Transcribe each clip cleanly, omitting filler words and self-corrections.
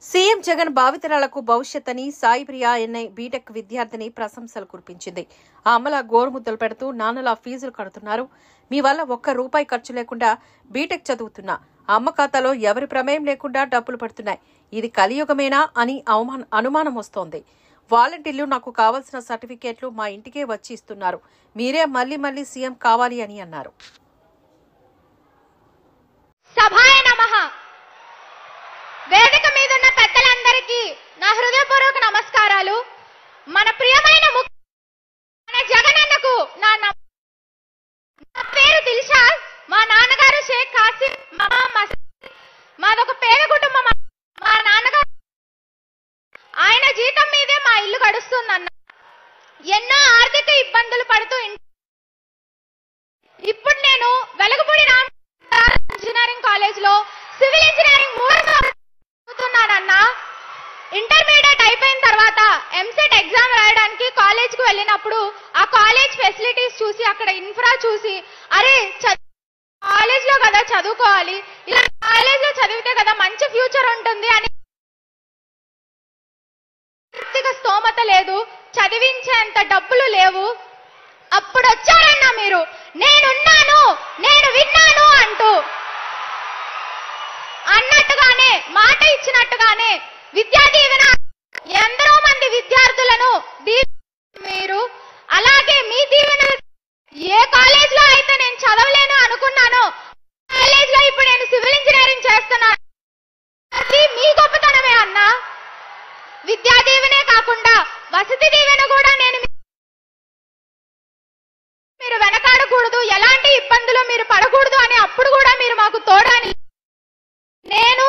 CM Jagan భావితరాలకు భవిష్యత్ అని సాయిప్రియ ఎన్ఐ బీటెక్ విద్యార్థిని ప్రశంసలు కురిపించింది. ఆ అమ్మల గోరుముద్దలు పెడుతూ నాన్నలా ఫీజులు కడుతున్నారు. మీ వల్ల ₹1 ఖర్చు లేకుండా బీటెక్ చదువుతున్నా. అమ్మ ఖాతాలో ఎవరి ప్రమేయం లేకుండా డబ్బులు పడుతున్నాయి. ఇది కలియుగమేనా అని అనుమానం వస్తోంది. వాలంటీర్లు నాకు కావాల్సిన సర్టిఫికేట్లు మా ఇంటికే వచ్చి ఇస్తున్నారు. మీరే మళ్లీ మళ్లీ సీఎం కావాలి అని అన్నారు. వేదిక మీద ఉన్న పెద్దలందరికీ నా హృదయపూర్వక నమస్కారాలు. మన ప్రియమైన మన జగనన్నకు నా పేరు దిల్షాద్. మా నాన్నగారు షేక్ కాసిం. మాదొక పేద కుటుంబం. మా నాన్నగారు ఆయన జీతం మీదే మా ఇల్లు గడుస్తుందన్న. ఎన్నో ఆర్థిక ఇబ్బందులు పడుతూ ఇప్పుడు నేను వెలగపూడి రామ్ ఇంజనీరింగ్ కాలేజ్ లో సివిల్ ఇంజనీరింగ్ చదువుతున్నానన్నా. ఇంటర్మీడియట్ అయిపోయిన తర్వాత ఎంసెట్ ఎగ్జామ్ రాయడానికి కాలేజ్ కు వెళ్ళినప్పుడు ఆ కాలేజ్ ఫెసిలిటీస్ చూసి, అక్కడ ఇన్ఫ్రా చూసి, అరే కాలేజ్ లో కదా చదువుకోవాలి, ఇలా కాలేజ్ లో చదివితే కదా మంచి ఫ్యూచర్ ఉంటుంది అని స్తోమత లేదు, చదివించేంత డబ్బులు లేవు. అప్పుడు వచ్చారన్నా మీరు, నేనున్నాను, నేను విన్నాను అంటూ అన్నట్టుగానే, మాట ఇచ్చినట్టుగానే విద్యా దీవెన ఎందరో మంది విద్యార్థులను మీరు, అలాగే మీ దీవెన ఏ కాలేజ్ లో అయితే నేను చదవలేను అనుకున్నానో కాలేజ్ లో ఇప్పుడు నేను సివిల్ ఇంజనీరింగ్ చేస్తున్నాను. అది మీ గొప్పతనమే అన్నా. విద్యా దీవెనే కాకుండా వసతి దీవెన కూడా నేను మీరు వెనకాడకూడదు, ఎలాంటి ఇబ్బందులు మీరు పడకూడదు అని అప్పుడు కూడా మీరు మాకు తోడని. నేను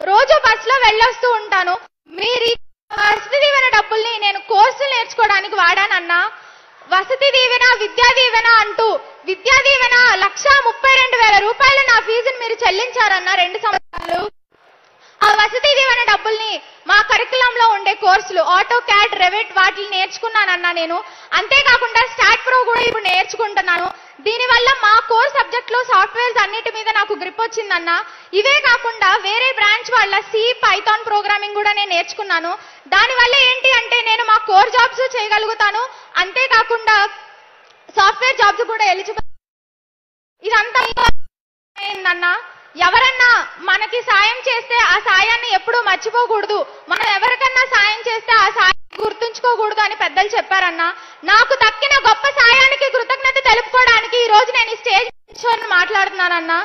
రోజు బస్సులో వెళ్ళొస్తూ ఉంటాను. మీరు వసతి దీవెన డబ్బుల్ని నేను కోర్సులు నేర్చుకోవడానికి వాడానన్నా. వసతి దీవెన, విద్యా దీవెన అంటూ విద్యా దీవెన ₹1,32,000 నా ఫీజుని మీరు చెల్లించారన్నా 2 సంవత్సరాలు. ఆ వసతి దీవెన డబ్బుల్ని మా కరికులంలో ఉండే కోర్సులు ఆటో క్యాడ్, రెవిట్ వాటిని నేర్చుకున్నానన్నా నేను. అంతేకాకుండా స్టాట్ ప్రో కూడా ఇప్పుడు నేర్చుకుంటున్నాను. దీనివల్ల మా కోర్ సబ్జెక్ట్ లో సాఫ్ట్వేర్స్ అన్నిటి మీద నాకు గ్రిప్ వచ్చిందన్నా. ఇవే కాకుండా వేరే బ్రాంచ్ వాళ్ళ సి, పైథాన్ ప్రోగ్రామింగ్ కూడా నేను నేర్చుకున్నాను. దానివల్ల ఏంటి అంటే నేను మా కోర్ జాబ్స్ చేయగలుగుతాను. అంతేకాకుండా సాఫ్ట్వేర్ జాబ్స్ కూడా ఎలిజిబుల్. ఇదంతా ఏందన్నా, ఎవరన్నా మనకి సాయం చేస్తే ఆ సాయాన్ని ఎప్పుడూ మర్చిపోకూడదు, మనం ఎవరికన్నా సాయం చేస్తే ఆ సాయం గుర్తుంచుకోకూడదు అని పెద్దలు చెప్పారన్నా. నాకు దక్కిన గొప్ప సాయానికి కృతజ్ఞత తెలుపుకోవడానికి ఈ రోజు నేను ఈ స్టేజ్ మాట్లాడుతున్నానన్నా.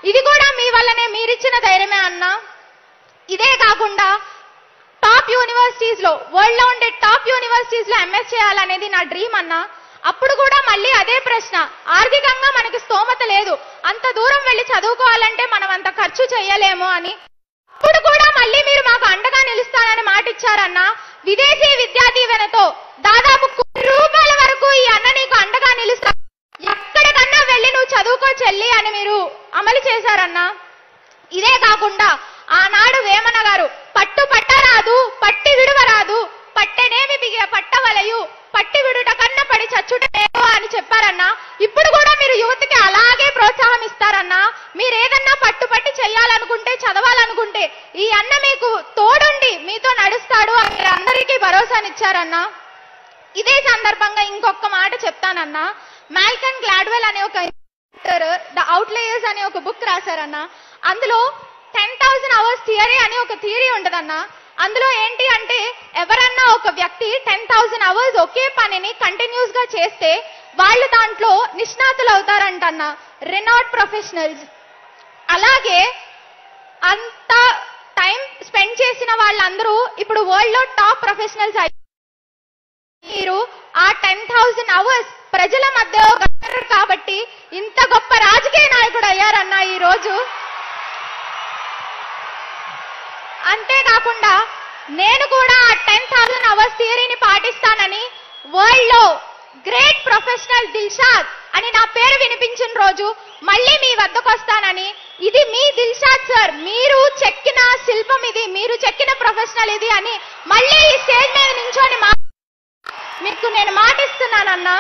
ఇది కూడా మీ వల్లనే, మీరిచ్చిన ధైర్యమే అన్నా. ఇదే కాకుండా టాప్ యూనివర్సిటీస్ లో, వరల్డ్ లో ఉండే టాప్ యూనివర్సిటీస్ లో ఎంఎస్ చేయాలనేది నా డ్రీమ్ అన్నా. అప్పుడు కూడా మళ్ళీ అదే ప్రశ్న, ఆర్థికంగా మనకి స్తోమత లేదు, అంత దూరం వెళ్ళి చదువుకోవాలంటే మనం అంత ఖర్చు చేయలేము అని. అప్పుడు కూడా మళ్ళీ మీరు మాకు అండగా నిలుస్తానని మాట ఇచ్చారన్నా. విదేశీ విద్యా దీవెనతో దాదాపు ₹1,00,000 వరకు ఈ అన్న నీకు అండగా నిలుస్తా, ఎక్కడికన్నా వెళ్ళి నువ్వు చదువుకో చెల్లి అని మీరు అమలు చేశారన్నా. ఇదే కాకుండా ఆనాడు వేమన గారు పట్టు పట్టరాదు, పట్టి విడువరాదు, పట్టెనేమి బిగిన పట్టవలయు, పట్టి విడుట కన్నా పడి చచ్చుటేమో అని చెప్పారన్నా. ఇప్పుడు కూడా మీరు యువతకి అలాగే ప్రోత్సాహం ఇస్తారన్నా. మీరు ఏదన్నా పట్టుపట్టి చెయ్యాలనుకుంటే, చదవాలనుకుంటే ఈ అన్న మీకు తోడుండి మీతో నడుస్తాడు అని మీరు అందరికీ భరోసానిచ్చారన్నా. ఇదే సందర్భంగా ఇంకొక మాట చెప్తానన్నా. మాల్కమ్ గ్లాడ్వెల్ అనే ఒక ద అవుట్లయర్స్ అనే ఒక బుక్ రాశారన్నా. అందులో 10,000 hours థియరీ అని ఒక థియరీ ఉంటదన్నా. అందులో ఏంటి అంటే, ఎవరన్నా ఒక వ్యక్తి 10,000 hours ఒకే పనిని కంటిన్యూస్ గా చేస్తే వాళ్ళు దాంట్లో నిష్ణాతులు అవుతారంటన్నా, రెనాట్ ప్రొఫెషనల్స్. అలాగే అంత టైం స్పెండ్ చేసిన వాళ్ళందరూ ఇప్పుడు వరల్డ్ లో టాప్ ప్రొఫెషనల్స్ అయ్యారు. మీరు ఆ 10,000 hours ప్రజల మధ్య గడిపారు కాబట్టి ఇంత గొప్ప రాజకీయ నాయకుడు అయ్యారన్నా ఈ రోజు. అంతేకాకుండా నేను కూడా ఆ 10,000 hours థియరీని పాటిస్తానని, వరల్డ్ లో గ్రేట్ ప్రొఫెషనల్ దిల్షాద్ అని నా పేరు వినిపించిన రోజు మళ్ళీ మీ వద్దకు వస్తానని. ఇది మీ దిల్షాద్ సార్, మీరు చెక్కిన శిల్పం ఇది, మీరు చెక్కిన ప్రొఫెషనల్ ఇది అని మళ్ళీ ఈ స్టేజ్ మీద నించొని మీకు నేను మాటిస్తున్నానన్నా.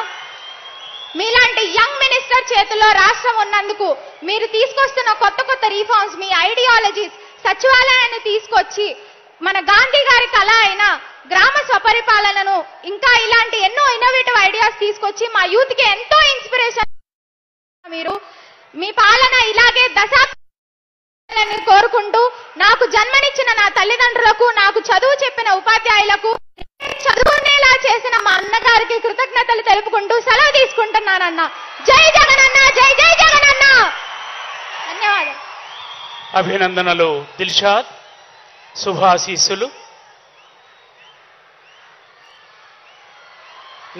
మీలాంటి యంగ్ మినిస్టర్ చేతుల్లో రాష్ట్రం ఉన్నందుకు, మీరు తీసుకొస్తున్న కొత్త కొత్త రిఫార్మ్స్, మీ ఐడియాలజీస్, సచివాలయాన్ని తీసుకొచ్చి మన గాంధీ గారి కళ అయిన గ్రామ స్వపరిపాలనను ఇంకా ఇలాంటి ఎన్నో ఇన్నోవేటివ్ ఐడియాస్ తీసుకొచ్చి మా యూత్ కి ఎంతో ఇన్స్పిరేషన్. మీరు మీ పాలన ఇలాగే దశాబ్దాలని కోరుకుంటూ నాకు జన్మనిచ్చిన నా తల్లిదండ్రులకు, నాకు చదువు చెప్పిన ఉపాధ్యాయులకు, చదువునేలా చేసిన మా అన్నగారికి కృతజ్ఞతలు తెలుపుకుంటూ సెలవు తీసుకుంటున్నానన్న. జై జగనన్న, జై జై జగనన్న. ధన్యవాదాలు. అభినందనలు దిల్షాద్, శుభాశీస్సులు.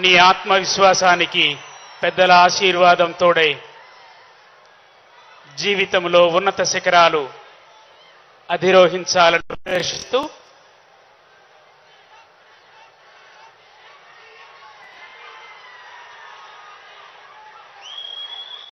నీ ఆత్మవిశ్వాసానికి పెద్దల ఆశీర్వాదం తోడై జీవితంలో ఉన్నత శిఖరాలు అధిరోహించాలని ప్రదర్శిస్తూ